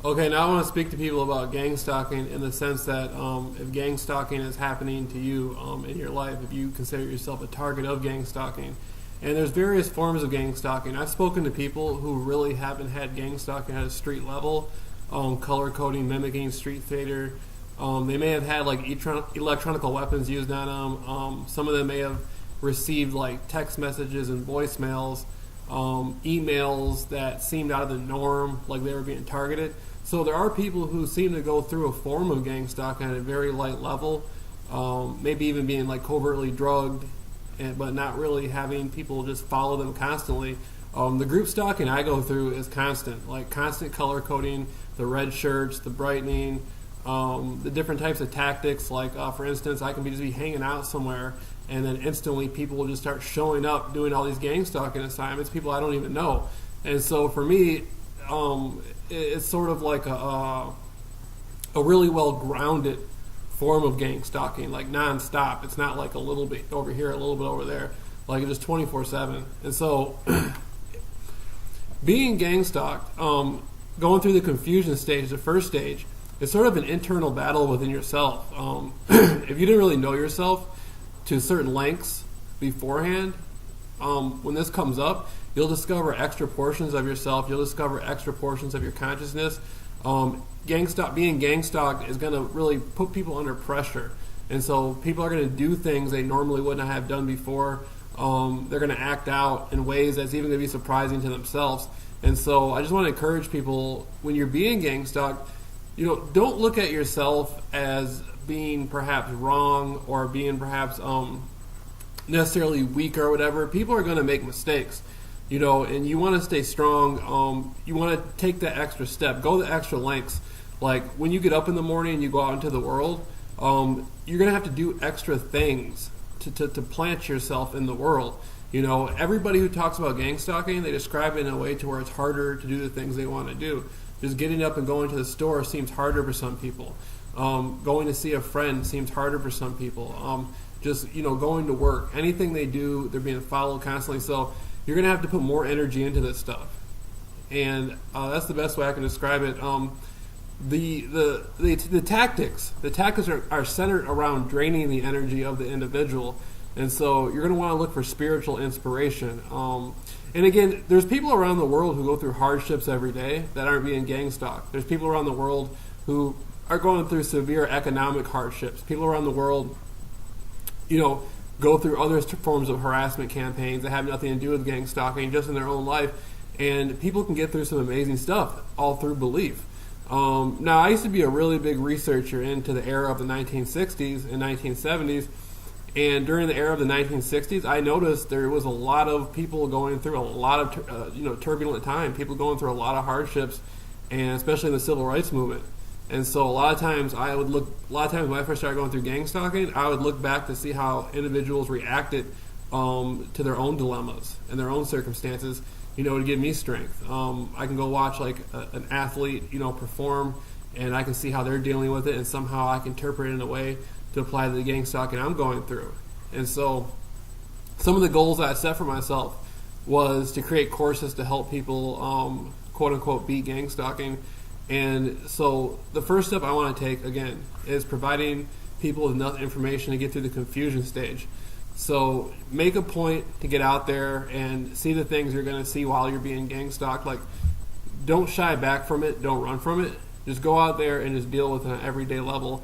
Okay, now I want to speak to people about gang stalking in the sense that if gang stalking is happening to you in your life, if you consider yourself a target of gang stalking, and there's various forms of gang stalking. I've spoken to people who really haven't had gang stalking at a street level, color coding, mimicking, street theater. They may have had like electronic weapons used on them. Some of them may have received like text messages and voicemails, emails that seemed out of the norm, like they were being targeted. So there are people who seem to go through a form of gang stalking at a very light level, maybe even being like covertly drugged, but not really having people just follow them constantly. The group stalking I go through is constant, like constant color coding, the red shirts, the brightening, the different types of tactics. Like for instance, I can just be hanging out somewhere, and then instantly people will just start showing up doing all these gang stalking assignments, people I don't even know. And so for me, it's sort of like a really well grounded form of gang stalking, like non-stop. It's not like a little bit over here, a little bit over there, like it's just 24/7. And so being gang stalked, going through the confusion stage, the first stage, is sort of an internal battle within yourself. If you didn't really know yourself to certain lengths beforehand, when this comes up, you'll discover extra portions of yourself. You'll discover extra portions of your consciousness. Being gang stalked is going to really put people under pressure. And so people are going to do things they normally wouldn't have done before. They're going to act out in ways that's even going to be surprising to themselves. And so I just want to encourage people, when you're being gang stalked, don't look at yourself as being perhaps wrong or being perhaps necessarily weak or whatever. People are going to make mistakes, and you want to stay strong. You want to take that extra step, go the extra lengths. Like when you get up in the morning and you go out into the world, you're going to have to do extra things to plant yourself in the world. Everybody who talks about gang stalking, they describe it in a way to where it's harder to do the things they want to do. Just getting up and going to the store seems harder for some people. Going to see a friend seems harder for some people. Going to work. Anything they do, they're being followed constantly. So you're going to have to put more energy into this stuff. And that's the best way I can describe it. The tactics are centered around draining the energy of the individual. And so you're going to want to look for spiritual inspiration. And again, there's people around the world who go through hardships every day that aren't being gang stalked. There's people around the world who are going through severe economic hardships. People around the world, go through other forms of harassment campaigns that have nothing to do with gang stalking, just in their own life. And people can get through some amazing stuff all through belief. Now, I used to be a really big researcher into the era of the 1960s and 1970s. And during the era of the 1960s, I noticed there was a lot of people going through a lot of turbulent time. People going through a lot of hardships, and especially in the civil rights movement. And so a lot of times when I first started going through gang stalking, I would look back to see how individuals reacted to their own dilemmas and their own circumstances, to give me strength. I can go watch like an athlete, perform, and I can see how they're dealing with it, and somehow I can interpret it in a way to apply to the gang stalking I'm going through. And so some of the goals that I set for myself was to create courses to help people quote unquote beat gang stalking. And so the first step I want to take, again, is providing people with enough information to get through the confusion stage. So make a point to get out there and see the things you're going to see while you're being gang stalked. Like, don't shy back from it, don't run from it. Just go out there and just deal with it on an everyday level.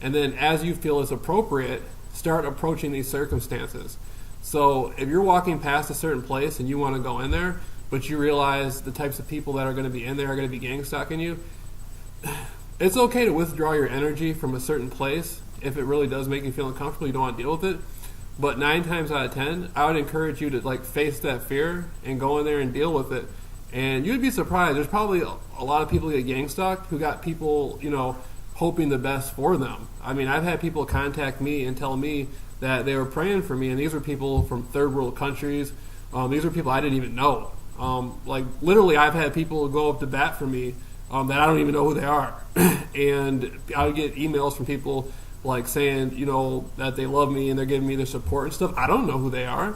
And then as you feel is appropriate, start approaching these circumstances. So if you're walking past a certain place and you want to go in there, but you realize the types of people that are going to be in there are going to be gang stalking you, it's okay to withdraw your energy from a certain place. If it really does make you feel uncomfortable, you don't want to deal with it. But 9 times out of 10, I would encourage you to face that fear and go in there and deal with it. And you'd be surprised. There's probably a lot of people who get gang stalked who got people, hoping the best for them. I mean, I've had people contact me and tell me that they were praying for me, and these were people from third world countries. These were people I didn't even know. Literally, I've had people go up to bat for me that I don't even know who they are. And I would get emails from people saying, that they love me and they're giving me their support and stuff. I don't know who they are.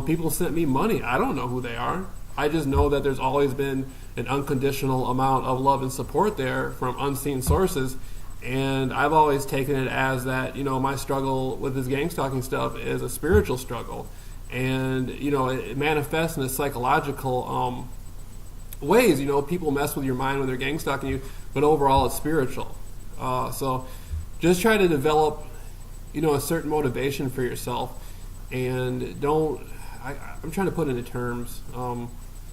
People sent me money. I don't know who they are. I just know that there's always been an unconditional amount of love and support there from unseen sources. And I've always taken it as that, my struggle with this gang stalking stuff is a spiritual struggle. And, it manifests in a psychological ways. People mess with your mind when they're gang stalking you, but overall it's spiritual. So just try to develop, a certain motivation for yourself. And I'm trying to put it into terms.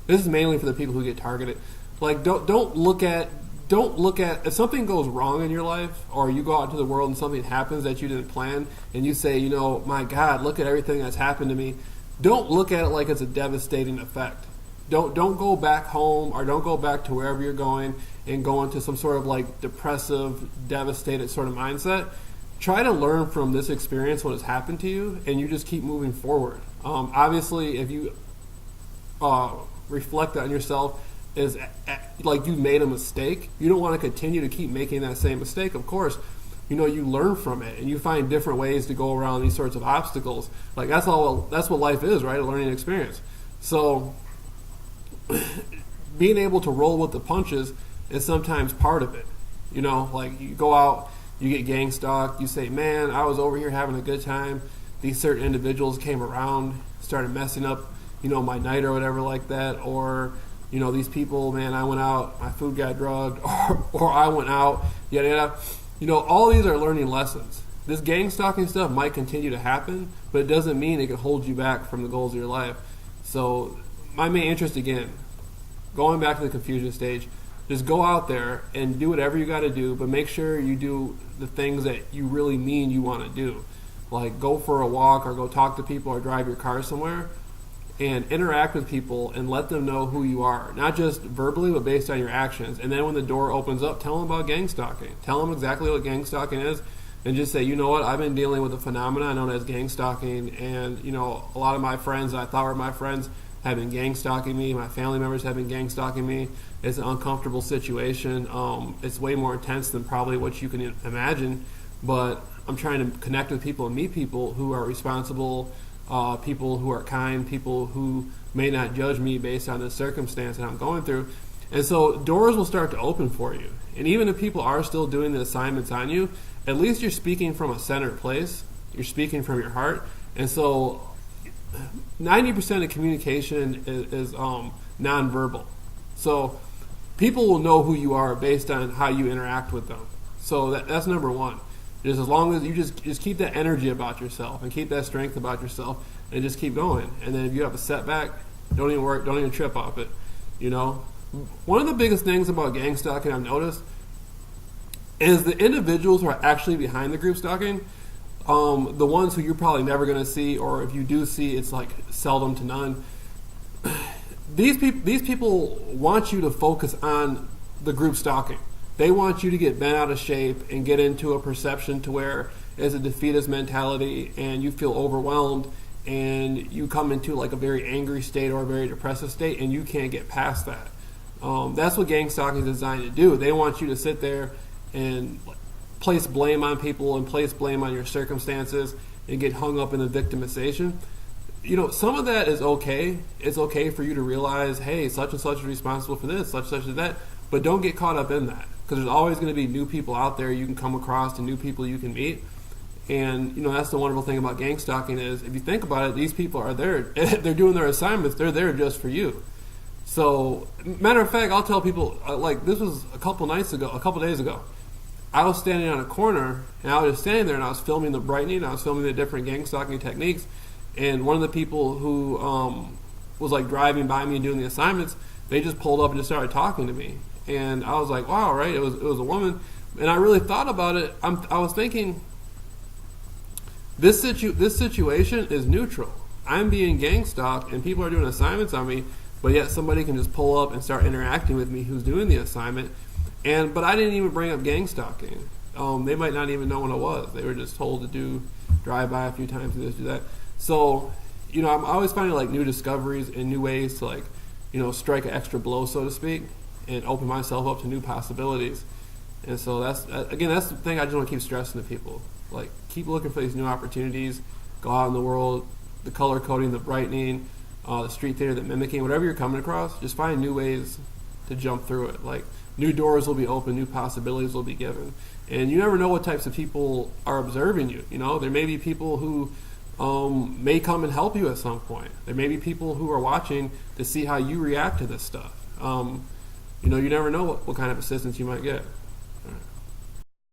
This is mainly for the people who get targeted. Like, don't look at if something goes wrong in your life, or you go out into the world and something happens that you didn't plan, and you say, my God, look at everything that's happened to me. Don't look at it like it's a devastating effect. Don't go back home, or don't go back to wherever you're going and go into some sort of like depressive, devastated sort of mindset. Try to learn from this experience, what has happened to you, and you just keep moving forward. Obviously, if you reflect on yourself is like you made a mistake, you don't want to continue to keep making that same mistake. Of course, you learn from it and you find different ways to go around these sorts of obstacles. Like that's what life is, right? A learning experience. So being able to roll with the punches is sometimes part of it. Like you go out, you get gang stalked, you say, man, I was over here having a good time. These certain individuals came around, started messing up, my night or whatever like that. Or, these people, man, I went out, my food got drugged, or I went out, yada, yada. All these are learning lessons. This gang stalking stuff might continue to happen, but it doesn't mean it can hold you back from the goals of your life. So my main interest, again, going back to the confusion stage, just go out there and do whatever you got to do, but make sure you do the things that you really mean you want to do. Like go for a walk or go talk to people or drive your car somewhere and interact with people and let them know who you are, not just verbally, but based on your actions. And then when the door opens up, tell them about gang stalking. Tell them exactly what gang stalking is, and just say, I've been dealing with a phenomenon known as gang stalking, and, a lot of my friends that I thought were my friends have been gang stalking me. My family members have been gang stalking me. It's an uncomfortable situation. It's way more intense than probably what you can imagine, but I'm trying to connect with people and meet people who are responsible, people who are kind, people who may not judge me based on the circumstance that I'm going through. And so doors will start to open for you. And even if people are still doing the assignments on you, at least you're speaking from a centered place. You're speaking from your heart. And so 90% of communication is nonverbal. So people will know who you are based on how you interact with them. So that's number one. Just as long as you just keep that energy about yourself and keep that strength about yourself and just keep going. And then if you have a setback, don't even trip off it. One of the biggest things about gang stalking I've noticed is the individuals who are actually behind the group stalking, the ones who you're probably never going to see, or if you do see, it's like seldom to none. These people want you to focus on the group stalking. They want you to get bent out of shape and get into a perception to where it's a defeatist mentality and you feel overwhelmed and you come into like a very angry state or a very depressive state and you can't get past that. That's what gang stalking is designed to do. They want you to sit there and place blame on people and place blame on your circumstances and get hung up in the victimization. Some of that is okay. It's okay for you to realize, hey, such and such is responsible for this, such as that, but don't get caught up in that. Because there's always going to be new people out there you can come across and new people you can meet. And, that's the wonderful thing about gang stalking is, if you think about it, these people are there. They're doing their assignments. They're there just for you. So, matter of fact, I'll tell people, like this was a couple days ago. I was standing on a corner, and I was just standing there, and I was filming the brightening. I was filming the different gang stalking techniques. And one of the people who was like driving by me and doing the assignments, they just pulled up and just started talking to me. And I was like, wow, right? It was a woman. And I really thought about it. I was thinking, this situation is neutral. I'm being gang stalked and people are doing assignments on me, but yet somebody can just pull up and start interacting with me who's doing the assignment. But I didn't even bring up gang stalking. They might not even know what it was. They were just told to drive by a few times, do this, do that. So, I'm always finding like new discoveries and new ways to like, strike an extra blow, so to speak, and open myself up to new possibilities. And so that's the thing I just want to keep stressing to people. Like, keep looking for these new opportunities. Go out in the world, the color coding, the brightening, the street theater, the mimicking, whatever you're coming across, just find new ways to jump through it. Like, new doors will be open, new possibilities will be given. And you never know what types of people are observing you. You know, there may be people who may come and help you at some point. There may be people who are watching to see how you react to this stuff. You know, you never know what kind of assistance you might get.